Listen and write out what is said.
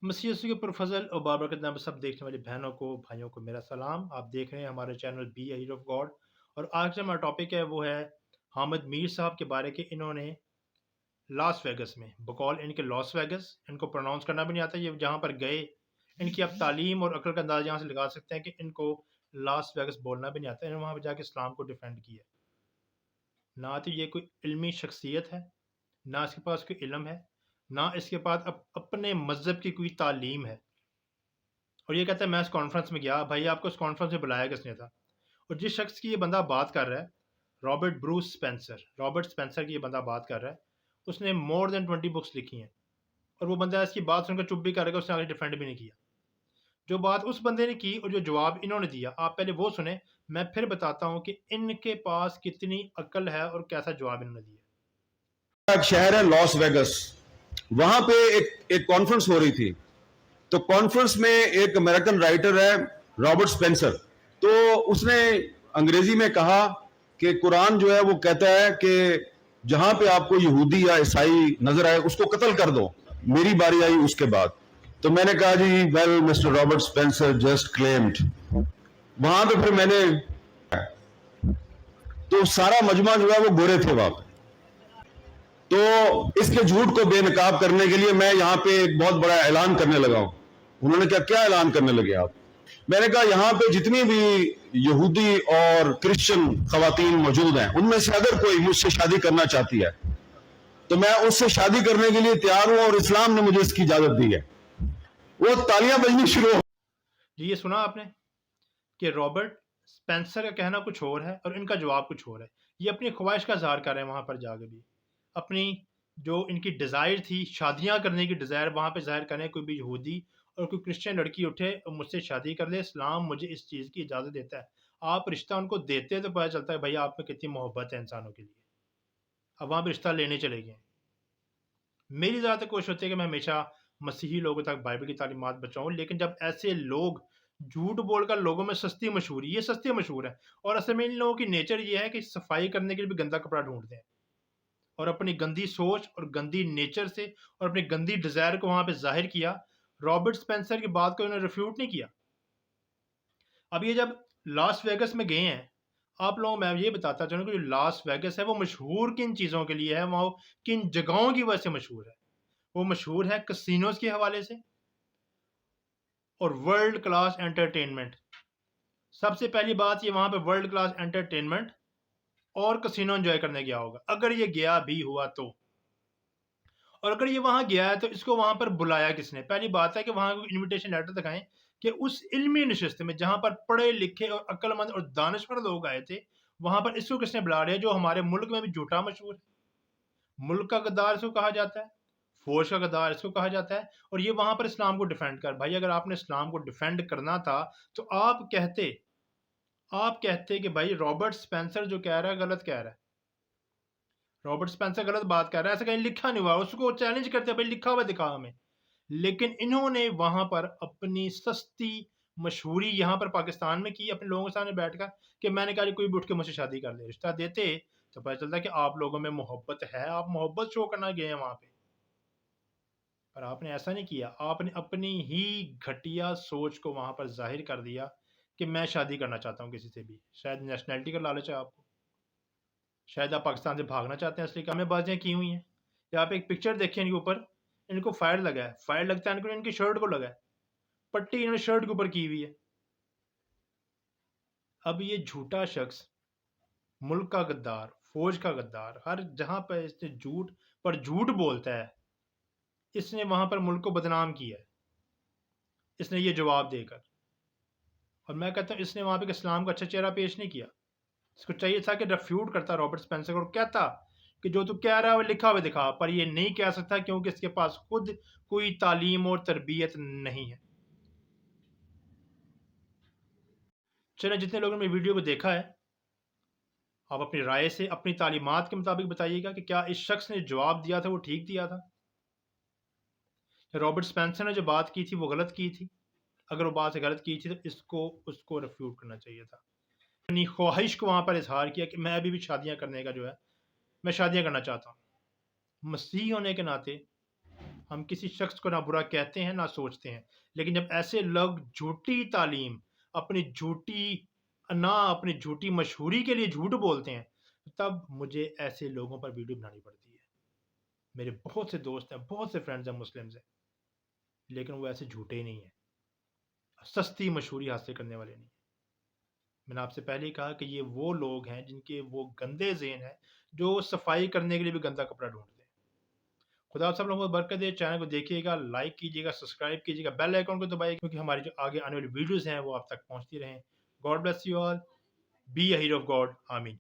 मसीह यीशु के पुरफज़ल और बाबरकत नाम सब देखने वाली बहनों को भाइयों को मेरा सलाम। आप देख रहे हैं हमारे channel be a hero of God. और आज जो हमारा टॉपिक है वो है हामिद मीर साहब के बारे के। इन्होंने लास वेगस में बकौल इनके लॉस वेगस, इनको प्रोनाउंस करना भी नहीं आता, ये जहाँ पर गए इनकी आप तालीम और अकल का अंदाज़ा यहाँ से लगा सकते हैं कि इनको लास वेगस बोलना भी नहीं आता। इन्होंने वहाँ पर जाके इस्लाम को डिफेंड किया। ना तो ये कोई इल्मी शख्सियत है, ना इसके पास कोई इल्म है, ना इसके पास अपने मज़हब की कोई तालीम है। और ये कहता है मैं इस कॉन्फ्रेंस में गया। भाई आपको इस कॉन्फ्रेंस में बुलाया किसने था? और जिस शख्स की ये बंदा बात कर रहा है, रॉबर्ट स्पेंसर की ये बंदा बात कर रहा है, उसने मोर देन 20 बुक्स लिखी हैं। और वो बंदा इसकी बात सुनकर चुप भी करेगा, उसने आगे डिफेंड भी नहीं किया। जो बात उस बंदे ने की और जो जवाब इन्होंने दिया, आप पहले वो सुने, मैं फिर बताता हूँ कि इनके पास कितनी अकल है और कैसा जवाब इन्होंने दिया। एक शहर है लॉस वेगस, वहां पे एक कॉन्फ्रेंस हो रही थी। तो कॉन्फ्रेंस में एक अमेरिकन राइटर है रॉबर्ट स्पेंसर, तो उसने अंग्रेजी में कहा कि कुरान जो है वो कहता है कि जहां पे आपको यहूदी या ईसाई नजर आए उसको कत्ल कर दो। मेरी बारी आई उसके बाद, तो मैंने कहा जी well mister Robert Spencer just claimed. वहां पे फिर मैंने, तो सारा मजमा जो है वो गोरे थे वहां पे। तो इसके झूठ को बेनकाब करने के लिए मैं यहाँ पे एक बहुत बड़ा ऐलान करने लगा हूं। उन्होंने कहा क्या ऐलान करने लगे आप? मैंने कहा यहाँ पे जितनी भी यहूदी और क्रिश्चियन खवातीन मौजूद हैं, उनमें से अगर कोई मुझसे शादी करना चाहती है तो मैं उससे शादी करने के लिए तैयार हूं और इस्लाम ने मुझे इसकी इजाजत दी है। वो तालियां बजनी शुरू हो। जी, ये सुना आपने कि रॉबर्ट स्पेंसर का कहना कुछ और है और इनका जवाब कुछ और है। ये अपनी ख्वाहिश का इज़हार कर रहे हैं वहाँ पर जाकर भी। अपनी जो इनकी डिज़ायर थी, शादियाँ करने की डिज़ायर वहाँ पे ज़ाहिर करें। कोई भी यहूदी और कोई क्रिश्चियन लड़की उठे और मुझसे शादी कर ले, इस्लाम मुझे इस चीज़ की इजाज़त देता है। आप रिश्ता उनको देते तो पता चलता है भई आप में कितनी मोहब्बत है इंसानों के लिए। अब वहाँ पे रिश्ता लेने चले गए हैं। मेरी ज़्यादातर कोशिश होती है कि मैं हमेशा मसीही लोगों तक बाइबल की तालीमात पहुँचाऊँ, लेकिन जब ऐसे लोग झूठ बोलकर लोगों में सस्ती मशहूरी, ये सस्ती मशहूर है। और असल में इन लोगों की नेचर ये है कि सफाई करने के लिए भी गंदा कपड़ा ढूंढते हैं और अपनी गंदी सोच और गंदी नेचर से और अपनी गंदी डिज़ायर को वहाँ पे ज़ाहिर किया। रॉबर्ट स्पेंसर की बात को इन्होंने रिफ्यूट नहीं किया। अब ये जब लास वेगस में गए हैं, आप लोगों मैं ये बताता चाहूँ कि जो लास वेगस है वो मशहूर किन चीज़ों के लिए है, वहाँ किन जगहों की वजह से मशहूर है? वो मशहूर है कसिनोज के हवाले से और वर्ल्ड क्लास एंटरटेनमेंट। सबसे पहली बात, ये वहाँ पे वर्ल्ड क्लास एंटरटेनमेंट और कसिनो एंजॉय करने गया होगा, अगर ये गया भी हुआ तो। और अगर ये वहाँ गया है तो इसको वहाँ पर बुलाया किसने? पहली बात है कि वहाँ को इनविटेशन लेटर दिखाएं कि उस इल्मी नशिस्त में जहाँ पर पढ़े लिखे और अक्लमंद और दानिशवर लोग आए थे, वहाँ पर इसको किसने बुला रहा है? जो हमारे मुल्क में भी झूठा मशहूर है। मुल्क का गद्दार इसको कहा जाता है, फौज का गद्दार इसको कहा जाता है। और ये वहाँ पर इस्लाम को डिफेंड कर, भाई अगर आपने इस्लाम को डिफेंड करना था तो आप कहते कि भाई रॉबर्ट स्पेंसर जो कह रहा है गलत कह रहा है, रॉबर्ट स्पेंसर गलत बात कर रहा है, ऐसा कहीं लिखा नहीं हुआ। उसको चैलेंज करते भाई लिखा हुआ दिखा हमें। लेकिन इन्होंने वहां पर अपनी सस्ती मशहूरी यहाँ पर पाकिस्तान में की, अपने लोगों के सामने बैठकर कि मैंने कहा कोई भी उठ के मुझसे शादी कर ले। रिश्ता देते तो पता चलता कि आप लोगों में मोहब्बत है, आप मोहब्बत शो करना गए हैं वहां पे। पर आपने ऐसा नहीं किया, आपने अपनी ही घटिया सोच को वहां पर जाहिर कर दिया कि मैं शादी करना चाहता हूँ किसी से भी। शायद नेशनैलिटी का लालच है आपको, शायद आप पाकिस्तान से भागना चाहते हैं, इसलिए हमें बाजियाँ की हुई हैं। या आप एक पिक्चर देखिए, इनके ऊपर इनको फायर लगा है, फायर लगता है इनको, इनकी शर्ट को लगा है, पट्टी इन्होंने शर्ट के ऊपर की हुई है। अब ये झूठा शख्स, मुल्क का गद्दार, फौज का गद्दार, हर जहां पर इसने झूठ पर झूठ बोलता है, इसने वहां पर मुल्क को बदनाम किया है, इसने ये जवाब देकर। और मैं कहता हूँ इसने वहां पर इस्लाम का अच्छा चेहरा पेश नहीं किया। इसको चाहिए था कि रेफ्यूट करता रॉबर्ट स्पेंसर को, कहता कि जो तू कह रहा है वो लिखा हुआ दिखा। पर ये नहीं कह सकता क्योंकि इसके पास खुद कोई तालीम और तरबियत नहीं है। चलें, जितने लोगों ने वीडियो को देखा है, आप अपनी राय से अपनी तालीमात के मुताबिक बताइएगा कि क्या इस शख्स ने जवाब दिया था वो ठीक दिया था, रॉबर्ट स्पेंसर ने जो बात की थी वो गलत की थी। अगर वो बात गलत की थी तो उसको रिफ्यूट करना चाहिए था। अपनी ख्वाहिश को वहाँ पर इजहार किया कि मैं अभी भी शादियाँ करने का जो है, मैं शादियाँ करना चाहता हूँ। मसीह होने के नाते ہم کسی شخص کو نہ برا کہتے ہیں نہ سوچتے ہیں، لیکن جب ایسے لوگ جھوٹی تعلیم، اپنی جھوٹی اپنی جھوٹی مشہوری کے لیے جھوٹ بولتے ہیں، تب مجھے ایسے لوگوں پر ویڈیو بنانی پڑتی ہے۔ میرے بہت سے دوست ہیں، بہت سے فرینڈز ہیں مسلمز ہیں، لیکن وہ ایسے جھوٹے ہی نہیں ہیں، سستی مشہوری حاصل کرنے والے نہیں ہیں۔ میں نے آپ سے پہلے ہی کہا کہ یہ وہ لوگ ہیں جن کے وہ گندے ذہن ہیں جو صفائی کرنے کے لیے بھی گندا کپڑا ڈھونڈتے ہیں۔ خدا آپ سب لوگوں کو برکت دے۔ چینل کو دیکھیے گا، لائک کیجیے گا، سبسکرائب کیجیے گا، بیل آئیکن کو دبائیے کیونکہ ہماری جو آگے آنے والی ویڈیوز ہیں وہ آپ تک پہنچتی رہیں۔ God bless you all, be a hero of God, آمین۔